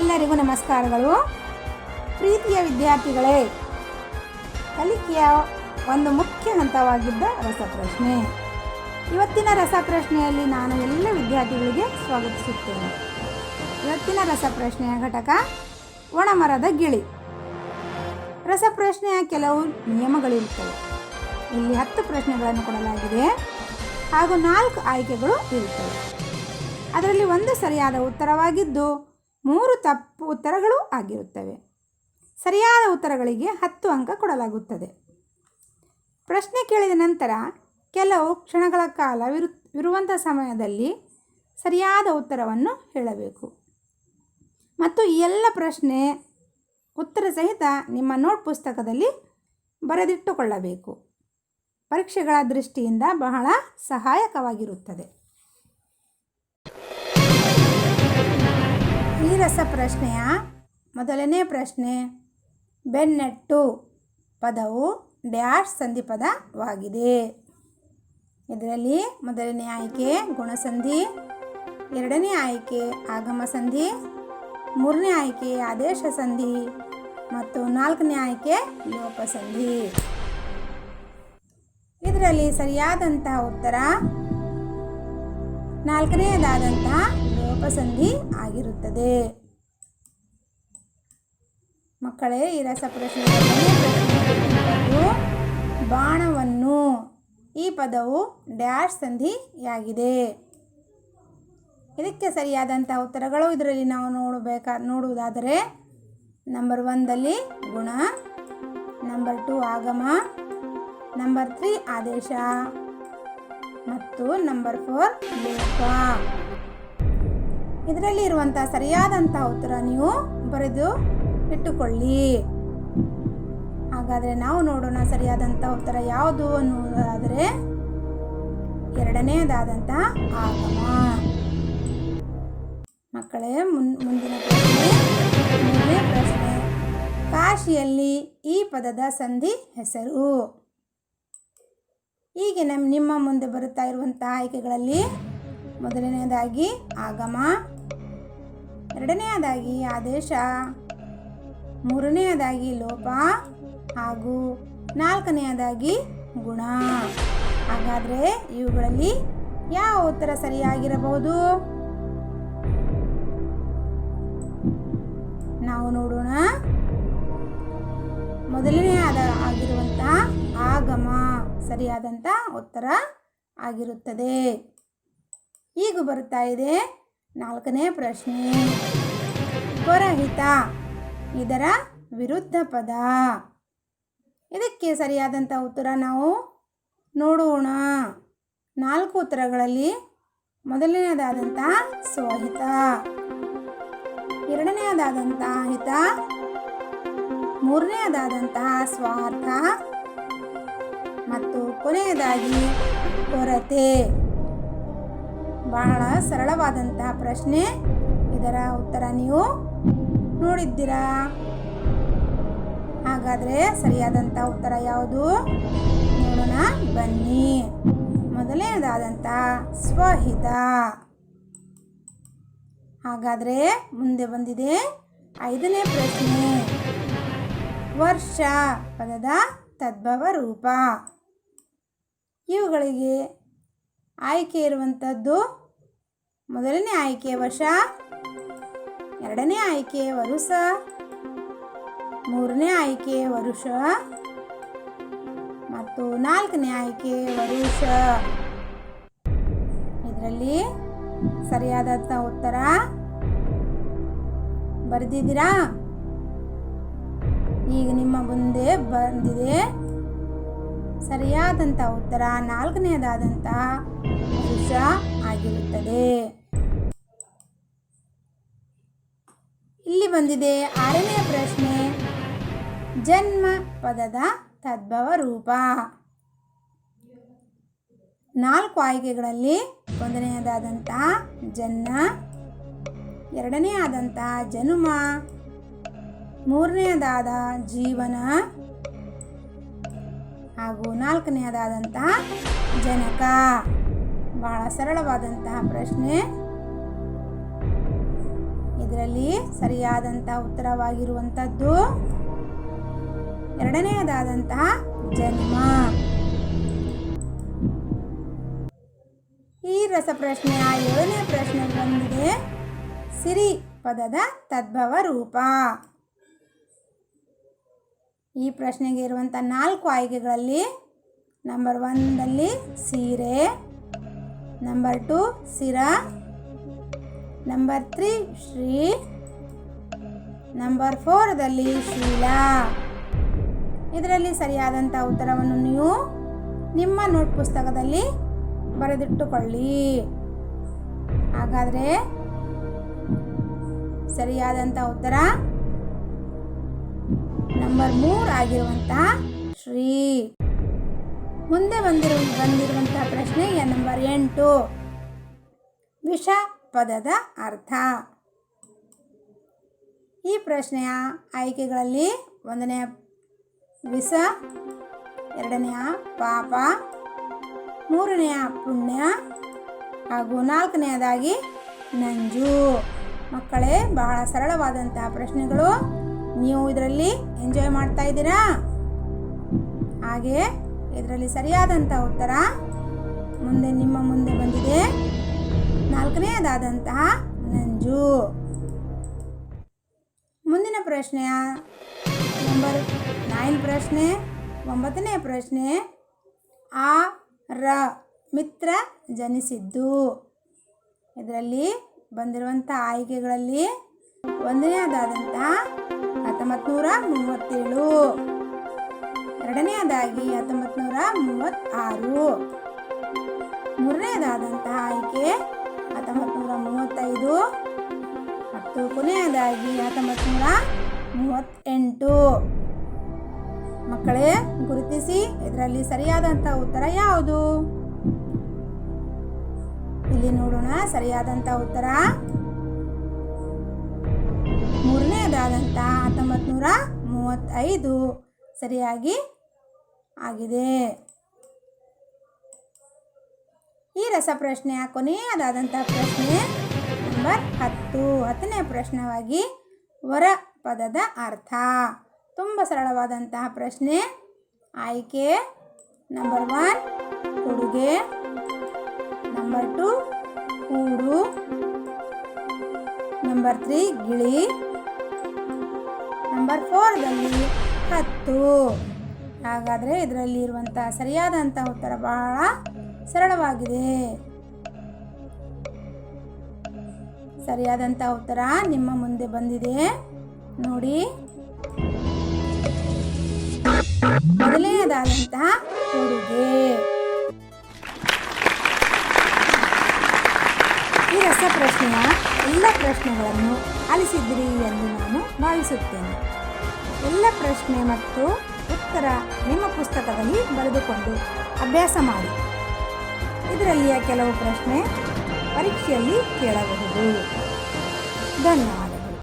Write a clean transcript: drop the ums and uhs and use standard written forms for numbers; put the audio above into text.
ಎಲ್ಲರಿಗೂ ನಮಸ್ಕಾರಗಳು. ಪ್ರೀತಿಯ ವಿದ್ಯಾರ್ಥಿಗಳೇ, ಕಲಿಕೆಯ ಒಂದು ಮುಖ್ಯ ಹಂತವಾಗಿದ್ದ ರಸಪ್ರಶ್ನೆ. ಇವತ್ತಿನ ರಸಪ್ರಶ್ನೆಯಲ್ಲಿ ನಾನು ಎಲ್ಲ ವಿದ್ಯಾರ್ಥಿಗಳಿಗೆ ಸ್ವಾಗತಿಸುತ್ತೇನೆ. ಇವತ್ತಿನ ರಸಪ್ರಶ್ನೆಯ ಘಟಕ ಒಣಮರದ ಗಿಳಿ. ರಸಪ್ರಶ್ನೆಯ ಕೆಲವು ನಿಯಮಗಳಿರುತ್ತವೆ. ಇಲ್ಲಿ 10 ಪ್ರಶ್ನೆಗಳನ್ನು ಕೊಡಲಾಗಿದೆ ಹಾಗೂ 4 ಆಯ್ಕೆಗಳು ಇರುತ್ತವೆ. ಅದರಲ್ಲಿ ಒಂದು ಸರಿಯಾದ ಉತ್ತರವಾಗಿದ್ದು 3 ತಪ್ಪು ಉತ್ತರಗಳು ಆಗಿರುತ್ತವೆ. ಸರಿಯಾದ ಉತ್ತರಗಳಿಗೆ 10 ಅಂಕ ಕೊಡಲಾಗುತ್ತದೆ. ಪ್ರಶ್ನೆ ಕೇಳಿದ ನಂತರ ಕೆಲವು ಕ್ಷಣಗಳ ಕಾಲ ಇರುವಂಥ ಸಮಯದಲ್ಲಿ ಸರಿಯಾದ ಉತ್ತರವನ್ನು ಹೇಳಬೇಕು ಮತ್ತು ಈ ಎಲ್ಲ ಪ್ರಶ್ನೆ ಉತ್ತರ ಸಹಿತ ನಿಮ್ಮ ನೋಟ್ ಪುಸ್ತಕದಲ್ಲಿ ಬರೆದಿಟ್ಟುಕೊಳ್ಳಬೇಕು. ಪರೀಕ್ಷೆಗಳ ದೃಷ್ಟಿಯಿಂದ ಬಹಳ ಸಹಾಯಕವಾಗಿರುತ್ತದೆ. ಈ ರಸಪ್ರಶ್ನೆಯ ಮೊದಲನೇ ಪ್ರಶ್ನೆ, ಬೆನ್ನಟ್ಟು ಪದವು ಡ್ಯಾಶ್ ಸಂಧಿಪದವಾಗಿದೆ. ಇದರಲ್ಲಿ ಮೊದಲನೇ ಆಯ್ಕೆ ಗುಣಸಂಧಿ, ಎರಡನೇ ಆಯ್ಕೆ ಆಗಮ ಸಂಧಿ, ಮೂರನೇ ಆಯ್ಕೆ ಆದೇಶ ಸಂಧಿ ಮತ್ತು 4ನೇ ಆಯ್ಕೆ ಲೋಪಸಂಧಿ. ಇದರಲ್ಲಿ ಸರಿಯಾದಂತಹ ಉತ್ತರ 4ನೇದಾದಂತಹ ಲೋಪಸಂಧಿ ಆಗಿರುತ್ತದೆ. ಮಕ್ಕಳೇ, ಈ ರಸಪ್ರಶ್ನೆಯಲ್ಲಿ ಬಾಣವನ್ನು ಈ ಪದವು ಡ್ಯಾಶ್ ಸಂಧಿಯಾಗಿದೆ. ಇದಕ್ಕೆ ಸರಿಯಾದಂಥ ಉತ್ತರಗಳು ಇದರಲ್ಲಿ ನಾವು ನೋಡುವುದಾದರೆ ನಂಬರ್ 1ದಲ್ಲಿ ಗುಣ, ನಂಬರ್ 2 ಆಗಮ, ನಂಬರ್ 3 ಆದೇಶ ಮತ್ತು ನಂಬರ್ 4 ಲೋಪ. ಇದರಲ್ಲಿ ಇರುವಂಥ ಸರಿಯಾದಂಥ ಉತ್ತರ ನೀವು ಬರೆದು ಇಟ್ಟುಕೊಳ್ಳಿ. ಹಾಗಾದರೆ ನಾವು ನೋಡೋಣ ಸರಿಯಾದಂಥ ಉತ್ತರ ಯಾವುದು ಅನ್ನುವುದಾದರೆ 2ನೇದಾದಂಥ ಆಗಮ. ಮಕ್ಕಳೇ, ಮುಂದಿನ ಪ್ರಶ್ನೆ, 3ನೇ ಪ್ರಶ್ನೆ, ಕಾಶಿಯಲ್ಲಿ ಈ ಪದದ ಸಂಧಿ ಹೆಸರು. ಹೀಗೆ ನಿಮ್ಮ ಮುಂದೆ ಬರುತ್ತಾ ಇರುವಂಥ ಆಯ್ಕೆಗಳಲ್ಲಿ ಮೊದಲನೇದಾಗಿ ಆಗಮ, ಎರಡನೆಯದಾಗಿ ಆದೇಶ, ಮೂರನೆಯದಾಗಿ ಲೋಪ ಹಾಗೂ 4ನೇದಾಗಿ ಗುಣ. ಹಾಗಾದರೆ ಇವುಗಳಲ್ಲಿ ಯಾವ ಉತ್ತರ ಸರಿಯಾಗಿರಬಹುದು? ನಾವು ನೋಡೋಣ. ಆಗಿರುವಂಥ ಆಗಮ ಸರಿಯಾದಂಥ ಉತ್ತರ ಆಗಿರುತ್ತದೆ. ಈಗ ಬರುತ್ತಾ ಇದೆ 4ನೇ ಪ್ರಶ್ನೆ, ಪರಹಿತ ಇದರ ವಿರುದ್ಧ ಪದ. ಇದಕ್ಕೆ ಸರಿಯಾದಂಥ ಉತ್ತರ ನಾವು ನೋಡೋಣ. 4 ಉತ್ತರಗಳಲ್ಲಿ ಮೊದಲನೇದಾದಂಥ ಸ್ವಹಿತ, ಎರಡನೆಯದಾದಂಥ ಹಿತ, ಮೂರನೆಯದಾದಂತಹ ಸ್ವಾರ್ಥ ಮತ್ತು ಕೊನೆಯದಾಗಿ ಕೊರತೆ. ಬಹಳ ಸರಳವಾದಂತಹ ಪ್ರಶ್ನೆ. ಇದರ ಉತ್ತರ ನೀವು ನೋಡಿದ್ದೀರಾ? ಹಾಗಾದರೆ ಸರಿಯಾದಂಥ ಉತ್ತರ ಯಾವುದು ನೋಡೋಣ ಬನ್ನಿ. ಮೊದಲನೇದಾದಂಥ ಸ್ವಹಿತ. ಹಾಗಾದರೆ ಮುಂದೆ ಬಂದಿದೆ 5ನೇ ಪ್ರಶ್ನೆ, ವರ್ಷ ಪದದ ತದ್ಭವ ರೂಪ. ಇವುಗಳಿಗೆ ಆಯ್ಕೆ ಇರುವಂಥದ್ದು ಮೊದಲನೇ ಆಯ್ಕೆ ವರ್ಷ, ಎರಡನೇ ಆಯ್ಕೆ ವರುಷ, ಮೂರನೇ ಆಯ್ಕೆ ವರುಷ ಮತ್ತು 4ನೇ ಆಯ್ಕೆ ವರುಷ. ಇದರಲ್ಲಿ ಸರಿಯಾದಂಥ ಉತ್ತರ ಬರೆದಿದ್ದೀರಾ? ಈಗ ನಿಮ್ಮ ಮುಂದೆ ಬಂದಿದೆ ಸರಿಯಾದಂಥ ಉತ್ತರ 4ನೇದಾದಂಥ ವರುಷ ಆಗಿರುತ್ತದೆ. ಇಲ್ಲಿ ಬಂದಿದೆ 6ನೇ ಪ್ರಶ್ನೆ, ಜನ್ಮ ಪದದ ತದ್ಭವ ರೂಪ. 4 ಆಯ್ಕೆಗಳಲ್ಲಿ ಮೊದಲನೆಯದಾದಂಥ ಜನ್ಮ, ಎರಡನೇ ಆದಂಥ ಜನುಮ, ಮೂರನೆಯದಾದ ಜೀವನ ಹಾಗೂ 4ನೇದಾದಂಥ ಜನಕ. ಬಹಳ ಸರಳವಾದಂತಹ ಪ್ರಶ್ನೆ. ಇದರಲ್ಲಿ ಸರಿಯಾದಂತಹ ಉತ್ತರವಾಗಿರುವಂಥದ್ದು ಎರಡನೆಯದಾದಂತಹ ಜನ್ಮ. ಈ ರಸಪ್ರಶ್ನೆಯ 7ನೇ ಪ್ರಶ್ನೆ ಬಂದಿದೆ ಸಿರಿ ಪದದ ತದ್ಭವ ರೂಪ. ಈ ಪ್ರಶ್ನೆಗೆ ಇರುವಂಥ 4 ಆಯ್ಕೆಗಳಲ್ಲಿ ನಂಬರ್ 1ದಲ್ಲಿ ಸೀರೆ, ನಂಬರ್ 2 ಸಿರ, ನಂಬರ್ 3 ಶ್ರೀ, ನಂಬರ್ 4ದಲ್ಲಿ ಶೀಲ. ಇದರಲ್ಲಿ ಸರಿಯಾದಂಥ ಉತ್ತರವನ್ನು ನೀವು ನಿಮ್ಮ ನೋಟ್ ಪುಸ್ತಕದಲ್ಲಿ ಬರೆದಿಟ್ಟುಕೊಳ್ಳಿ. ಹಾಗಾದರೆ ಸರಿಯಾದಂಥ ಉತ್ತರ ನಂಬರ್ 3 ಆಗಿರುವಂಥ ಶ್ರೀ. ಮುಂದೆ ಬಂದಿರುವಂಥ ಪ್ರಶ್ನೆಯ ನಂಬರ್ 8 ವಿಷ ಪದದ ಅರ್ಥ. ಈ ಪ್ರಶ್ನೆಯ ಆಯ್ಕೆಗಳಲ್ಲಿ 1ನೇ ವಿಷ, 2ನೇ ಪಾಪ, 3ನೇ ಪುಣ್ಯ ಹಾಗೂ 4ನೇದಾಗಿ ನಂಜು. ಮಕ್ಕಳೇ, ಬಹಳ ಸರಳವಾದಂತಹ ಪ್ರಶ್ನೆಗಳು. ನೀವು ಇದರಲ್ಲಿ ಎಂಜಾಯ್ ಮಾಡ್ತಾ ಇದ್ದೀರಾ? ಹಾಗೆ ಇದರಲ್ಲಿ ಸರಿಯಾದಂಥ ಉತ್ತರ ನಿಮ್ಮ ಮುಂದೆ ಬಂದಿದೆ 4ನೇದಾದಂತಹ ನಂಜು. ಮುಂದಿನ ಪ್ರಶ್ನೆಯ ನಂಬರ್ 9 ಪ್ರಶ್ನೆ, 9ನೇ ಪ್ರಶ್ನೆ ಆ ರ ಮಿತ್ರ ಜನಿಸಿದ್ದು. ಇದರಲ್ಲಿ ಬಂದಿರುವಂಥ ಆಯ್ಕೆಗಳಲ್ಲಿ 1ನೇದಾದಂತಹ 1937, 2ನೇದಾಗಿ 1936, 3ನೇದಾದಂತಹ ಆಯ್ಕೆ 1935 ಮತ್ತು ಕೊನೆಯದಾಗಿ 1938. ಮಕ್ಕಳೇ, ಗುರುತಿಸಿ ಇದರಲ್ಲಿ ಸರಿಯಾದಂಥ ಉತ್ತರ ಯಾವುದು? ಇಲ್ಲಿ ನೋಡೋಣ. ಸರಿಯಾದಂಥ ಉತ್ತರ 3ನೇದಾದಂಥ 1935 ಸರಿಯಾಗಿ ಆಗಿದೆ. ಈ ರಸಪ್ರಶ್ನೆಯ ಕೊನೆಯದಾದಂಥ ಪ್ರಶ್ನೆ ನಂಬರ್ 10ನೇ ಪ್ರಶ್ನೆಯಾಗಿ ವರ ಪದದ ಅರ್ಥ. ತುಂಬ ಸರಳವಾದಂತಹ ಪ್ರಶ್ನೆ. ಆಯ್ಕೆ ನಂಬರ್ 1 ಕೊಡುಗೆ, ನಂಬರ್ 2 ಕೂಡು, ನಂಬರ್ 3 ಗಿಳಿ, ನಂಬರ್ 4ದಲ್ಲಿ 10. ಹಾಗಾದರೆ ಇದರಲ್ಲಿ ಇರುವಂಥ ಸರಿಯಾದಂಥ ಉತ್ತರ ಬಹಳ ಸರಳವಾಗಿದೆ. ಸರಿಯಾದಂಥ ಉತ್ತರ ನಿಮ್ಮ ಮುಂದೆ ಬಂದಿದೆ ನೋಡಿ. ಮೊದಲನೆಯದಾದಂತಹ ಕೊಡುಗೆ. ಈ ರಸಪ್ರಶ್ನೆಯ ಎಲ್ಲ ಪ್ರಶ್ನೆಗಳನ್ನು ಆಲಿಸಿದ್ರಿ ಎಂದು ನಾನು ಭಾವಿಸುತ್ತೇನೆ. ಎಲ್ಲ ಪ್ರಶ್ನೆ ಮತ್ತು ಉತ್ತರ ನಿಮ್ಮ ಪುಸ್ತಕದಲ್ಲಿ ಬರೆದುಕೊಂಡು ಅಭ್ಯಾಸ ಮಾಡಿ. ಇದರಲ್ಲಿಯ ಕೆಲವು ಪ್ರಶ್ನೆ ಪರೀಕ್ಷೆಯಲ್ಲಿ ಕೇಳಬಹುದು. ಧನ್ಯವಾದ.